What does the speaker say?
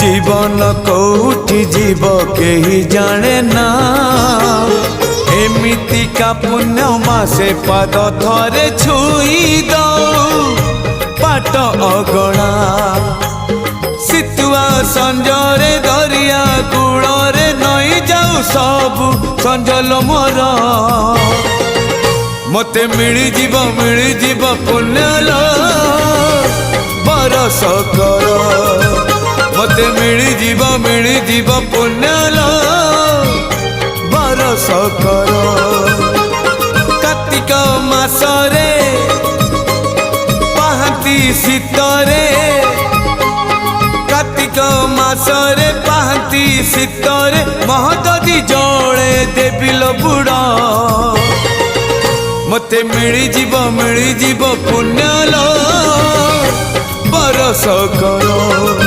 जीवन कौटी जीव केही जाने ना एमिति का पुण्य मासे पाद थरे छुई दो पाट अगणा सितुआ संजरे दरिया कूଳରେ नई जाऊ सबु संजल मोर मते मिली जीव पुण्यल बरस कर मते मिली जीव पुण्यल बरस कर कार्तिक मासरे पाहांती शीतरे कार्तिक मासरे पाहांती शीतरे महददी जड़े देविल बुड़ा मते मिली जीव पुण्यल बरस कर।